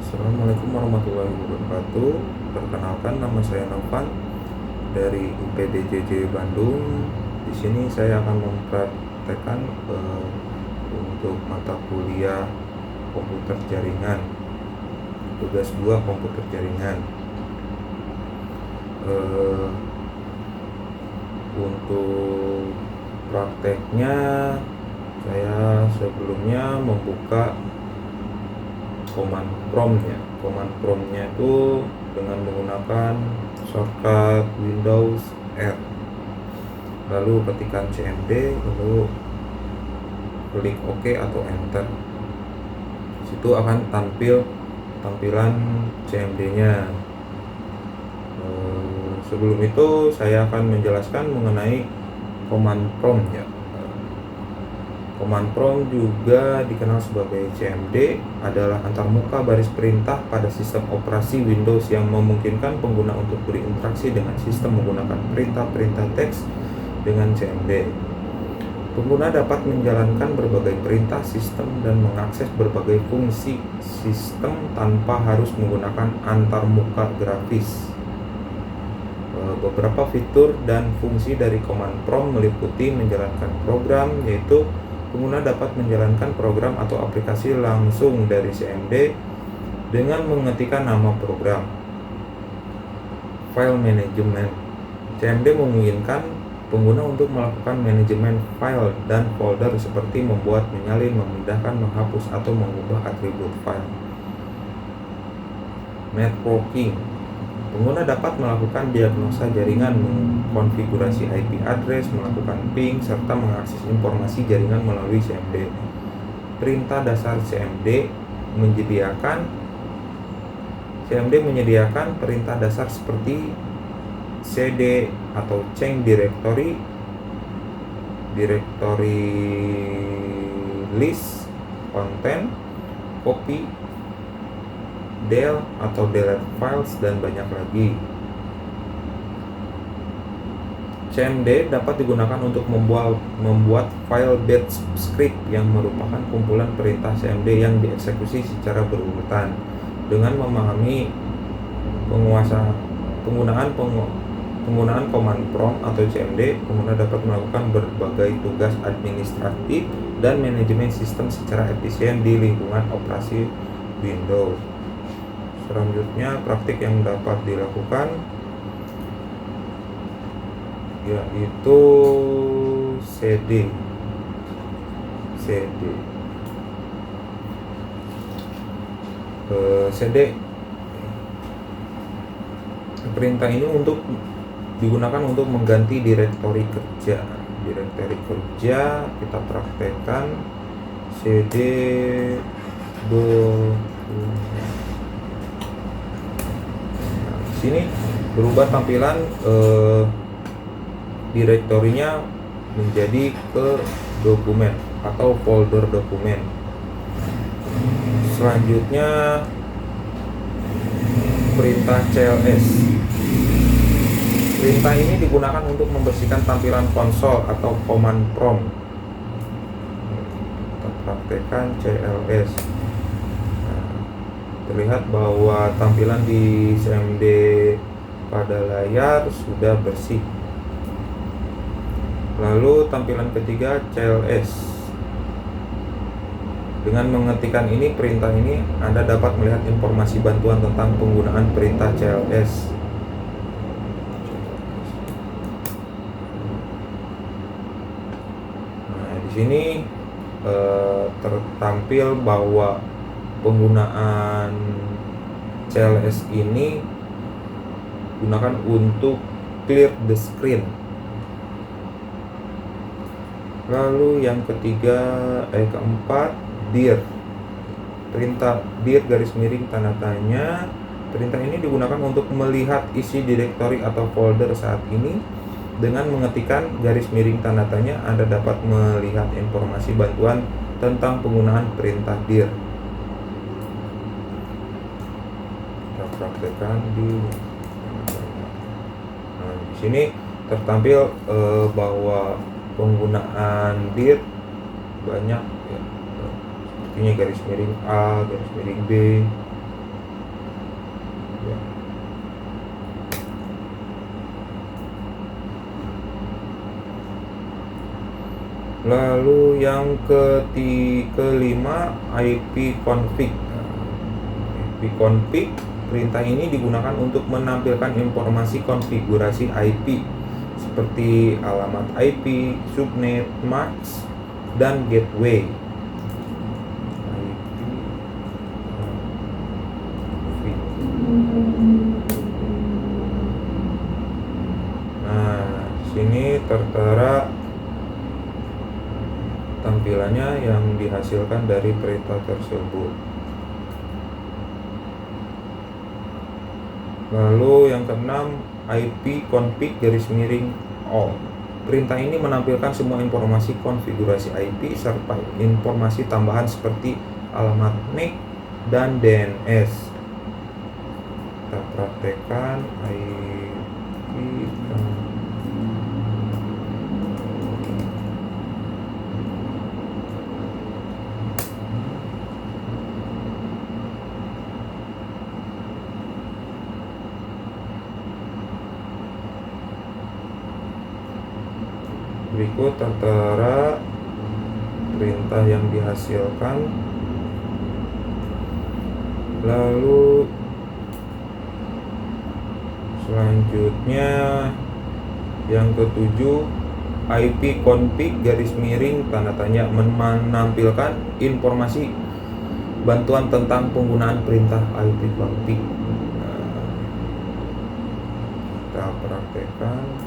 Assalamualaikum warahmatullahi wabarakatuh. Perkenalkan, nama saya Novan dari UPDJJ Bandung. Di sini saya akan mempraktekkan untuk mata kuliah komputer jaringan, tugas 2 komputer jaringan. Untuk prakteknya, saya sebelumnya membuka command prompt-nya itu dengan menggunakan shortcut Windows R, lalu ketikkan cmd, lalu klik OK atau enter. Situ akan tampilan cmd-nya. Sebelum itu saya akan menjelaskan mengenai command prompt ya. Command prompt juga dikenal sebagai CMD, adalah antarmuka baris perintah pada sistem operasi Windows yang memungkinkan pengguna untuk berinteraksi dengan sistem menggunakan perintah-perintah teks dengan CMD. Pengguna dapat menjalankan berbagai perintah sistem dan mengakses berbagai fungsi sistem tanpa harus menggunakan antarmuka grafis. Beberapa fitur dan fungsi dari command prompt meliputi menjalankan program, yaitu pengguna dapat menjalankan program atau aplikasi langsung dari CMD dengan mengetikkan nama program. File management. CMD memungkinkan pengguna untuk melakukan manajemen file dan folder seperti membuat, menyalin, memindahkan, menghapus, atau mengubah atribut file. Networking. Pengguna dapat melakukan diagnosa jaringan, mengkonfigurasi IP address, melakukan ping, serta mengakses informasi jaringan melalui CMD. Perintah dasar CMD menyediakan perintah dasar seperti cd atau change directory list, content, copy, del atau delete files, dan banyak lagi. CMD dapat digunakan untuk membuat file batch script yang merupakan kumpulan perintah CMD yang dieksekusi secara berurutan. Dengan memahami penggunaan command prompt atau CMD, pengguna dapat melakukan berbagai tugas administratif dan manajemen sistem secara efisien di lingkungan operasi Windows. Selanjutnya, praktik yang dapat dilakukan yaitu cd. Perintah ini digunakan untuk mengganti direktori kerja. Kita praktekkan cd sini berubah tampilan direktorinya menjadi ke dokumen atau folder dokumen. Selanjutnya, perintah cls. Perintah ini digunakan untuk membersihkan tampilan konsol atau command prompt. Kita praktekkan cls. Terlihat bahwa tampilan di CMD pada layar sudah bersih. Lalu tampilan ketiga, cls. Dengan mengetikkan perintah ini, Anda dapat melihat informasi bantuan tentang penggunaan perintah cls. Nah, di sini tertampil bahwa penggunaan cls ini gunakan untuk clear the screen. Lalu yang keempat, dir. Perintah dir garis miring tanda tanya. Perintah ini digunakan untuk melihat isi direktori atau folder saat ini. Dengan mengetikkan garis miring tanda tanya, Anda dapat melihat informasi bantuan tentang penggunaan perintah dir. Praktekkan di sini tertampil bahwa penggunaan dir banyak ya, sepertinya garis miring A, garis miring B, Lalu yang kelima, IP config. IP config, perintah ini digunakan untuk menampilkan informasi konfigurasi IP seperti alamat IP, subnet, mask, dan gateway. Nah, sini tertera tampilannya yang dihasilkan dari perintah tersebut. Lalu yang keenam, IP config _all. Perintah ini menampilkan semua informasi konfigurasi IP serta informasi tambahan seperti alamat NIC dan DNS. Kita praktekkan IP. Berikut tertera perintah yang dihasilkan. Lalu selanjutnya yang ketujuh, IP config _tanda tanya menampilkan informasi bantuan tentang penggunaan perintah IP config. Kita praktekkan.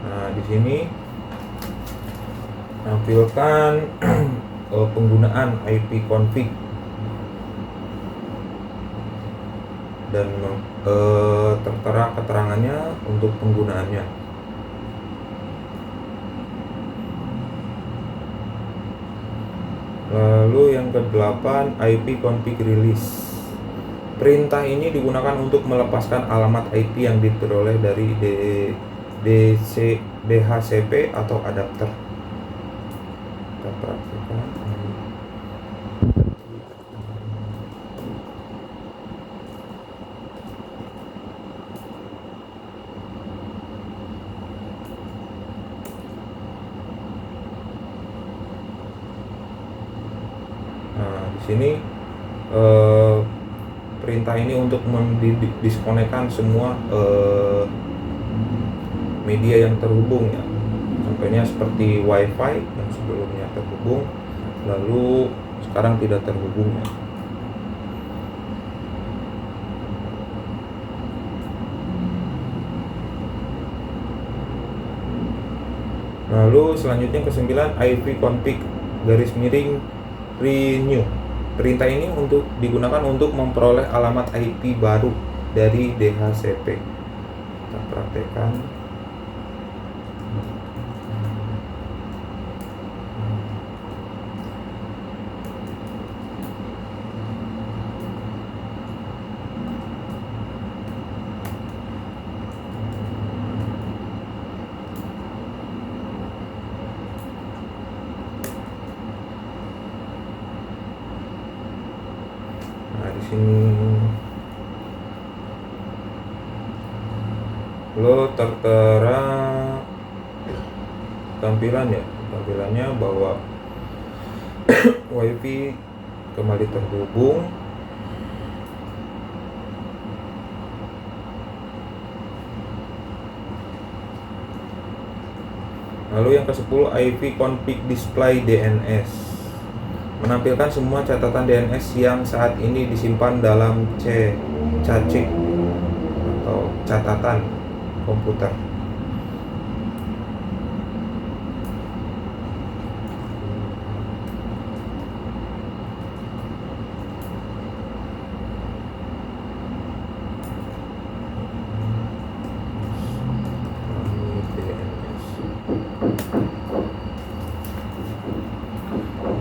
Nah, di sini tampilkan penggunaan IP config dan tertera keterangannya untuk penggunaannya. Lalu yang ke-8, IP config release. Perintah ini digunakan untuk melepaskan alamat IP yang diperoleh dari DHCP atau adapter. Kita praktikkan. Nah, di sini perintah ini untuk mendiskonekkan semua media yang terhubung ya. Contohnya seperti WiFi yang sebelumnya terhubung, lalu sekarang tidak terhubung ya. Lalu selanjutnya ke-9, IP config _renew. Perintah ini digunakan untuk memperoleh alamat IP baru dari DHCP. Kita praktekkan. Nah, di sini lo tertera tampilannya bahwa WiFi kembali terhubung. Lalu yang ke-10, IP config display DNS. Menampilkan semua catatan DNS yang saat ini disimpan dalam cache atau catatan komputer.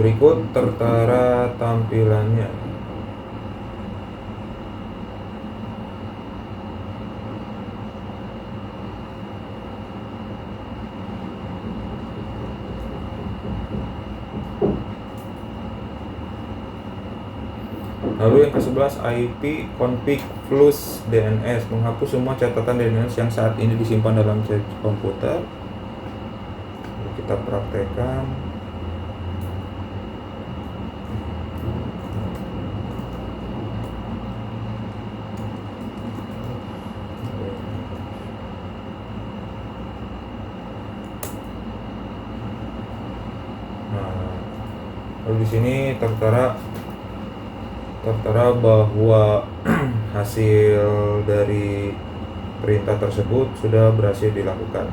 Berikut tertera tampilannya. Lalu yang ke-11 IP config plus DNS, menghapus semua catatan DNS yang saat ini disimpan dalam komputer. Kita praktekkan. Nah, lalu di sini tertera bahwa hasil dari perintah tersebut sudah berhasil dilakukan.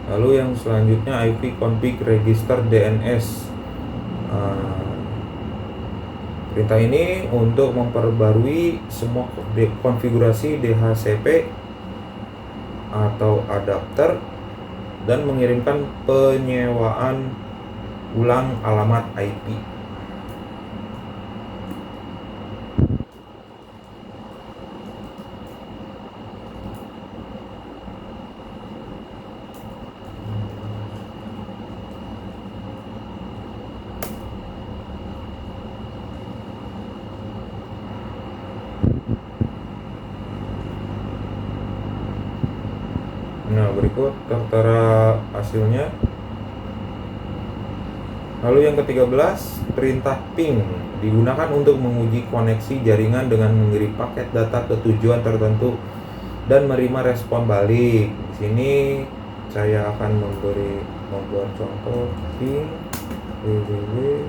Lalu yang selanjutnya IP config register DNS. Perintah ini untuk memperbarui semua konfigurasi DHCP atau adapter dan mengirimkan penyewaan ulang alamat IP. Nah, berikut tertera hasilnya. Lalu yang ke-13, perintah ping digunakan untuk menguji koneksi jaringan dengan mengirim paket data ke tujuan tertentu dan menerima respon balik. Di sini saya akan membuat contoh ping www.google.com.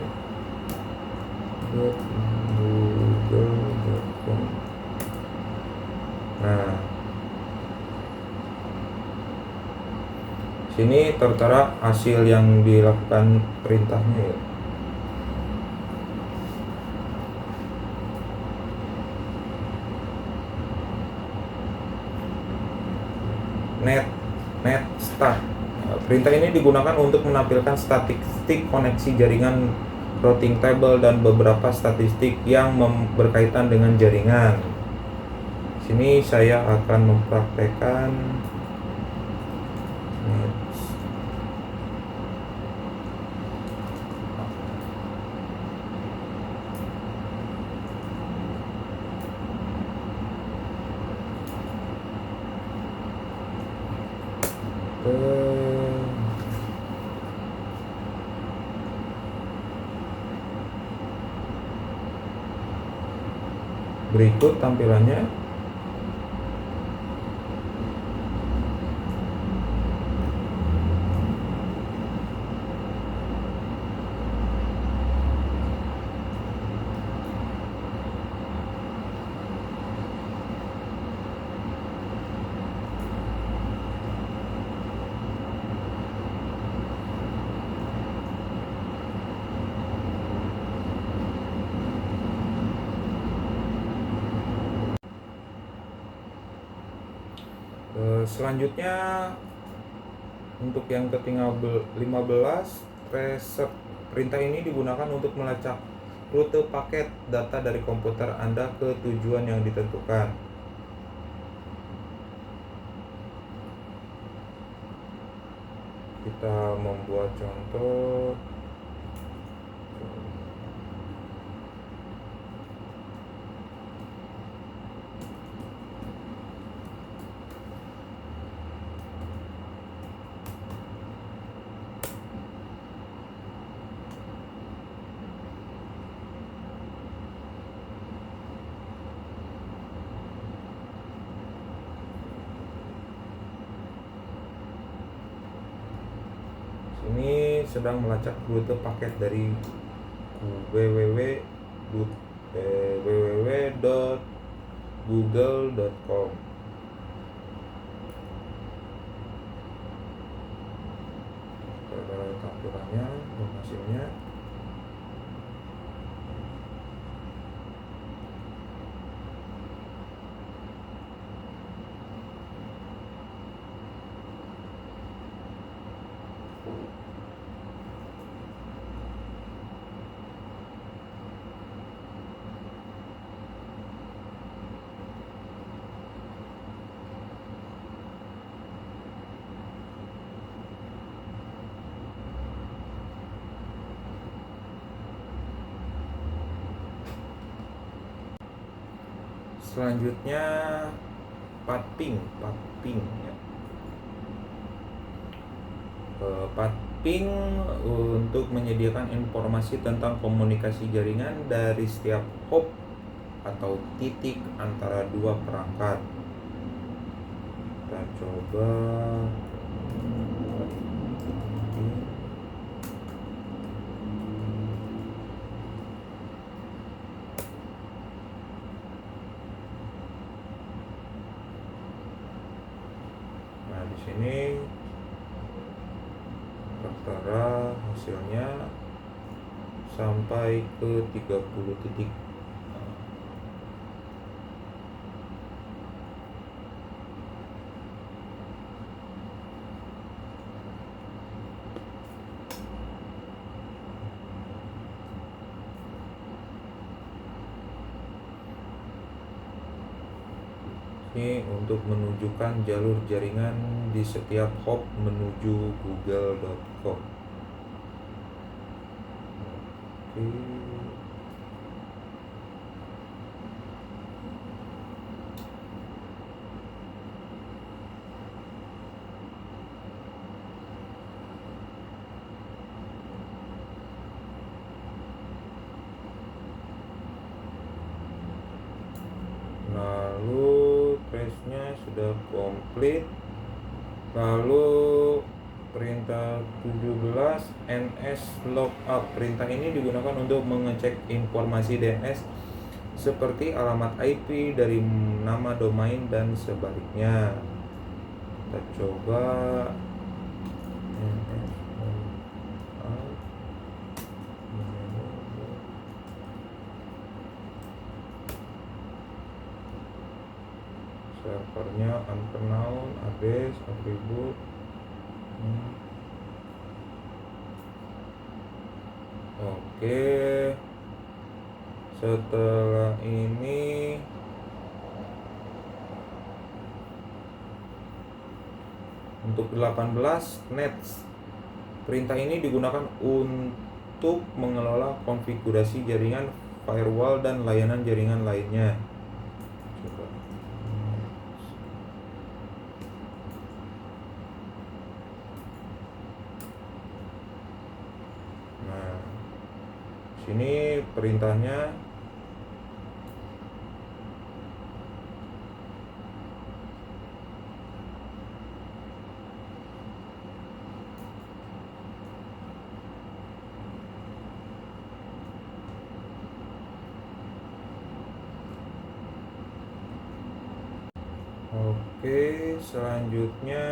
Nah, sini tertera hasil yang dilakukan perintahnya ya. Net start. Perintah ini digunakan untuk menampilkan statistik koneksi jaringan, routing table, dan beberapa statistik yang berkaitan dengan jaringan. Sini saya akan mempraktekkan berikut tampilannya. Selanjutnya untuk yang ke-15, reset. Perintah ini digunakan untuk melacak rute paket data dari komputer Anda ke tujuan yang ditentukan. Kita membuat contoh. Ini sedang melacak rute paket dari www.google.com. Tampilannya dan hasilnya. Selanjutnya pathing ya. Pathing untuk menyediakan informasi tentang komunikasi jaringan dari setiap hop atau titik antara dua perangkat. Kita coba di sini tertera hasilnya sampai ke 30 titik. Ini untuk menunjukkan jalur jaringan di setiap hop menuju google.com. Oke. Lalu trace-nya sudah komplit. Lalu perintah 17 NS lookup. Perintah ini digunakan untuk mengecek informasi DNS seperti alamat IP dari nama domain dan sebaliknya. Kita coba NS lookup. Servernya unknown, address, atribut. Oke. Setelah ini untuk 18 nets. Perintah ini digunakan untuk mengelola konfigurasi jaringan, firewall, dan layanan jaringan lainnya. Coba. Nah, sini perintahnya Oke, selanjutnya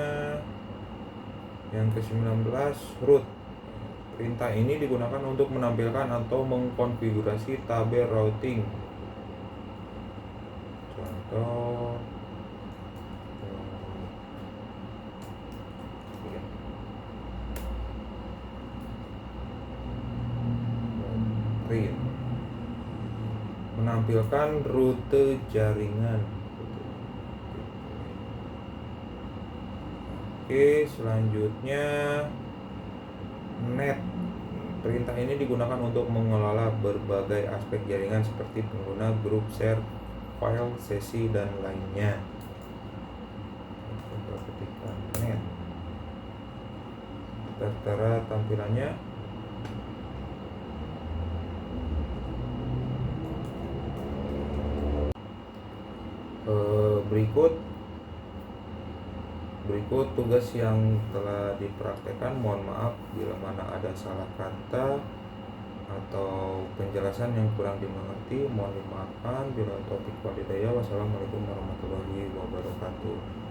yang ke-19 root. Perintah ini digunakan untuk menampilkan atau mengkonfigurasi tabel routing. Contoh print, menampilkan rute jaringan. Oke, selanjutnya net. Perintah ini digunakan untuk mengelola berbagai aspek jaringan seperti pengguna, grup, share, file, sesi, dan lainnya. Coba ketikkan net. Tertera tampilannya. Berikut tugas yang telah dipraktekkan. Mohon maaf bila mana ada salah kata atau penjelasan yang kurang dimengerti. Mohon dimaafkan. Bila taufiq wal hidayah. Wassalamualaikum warahmatullahi wabarakatuh.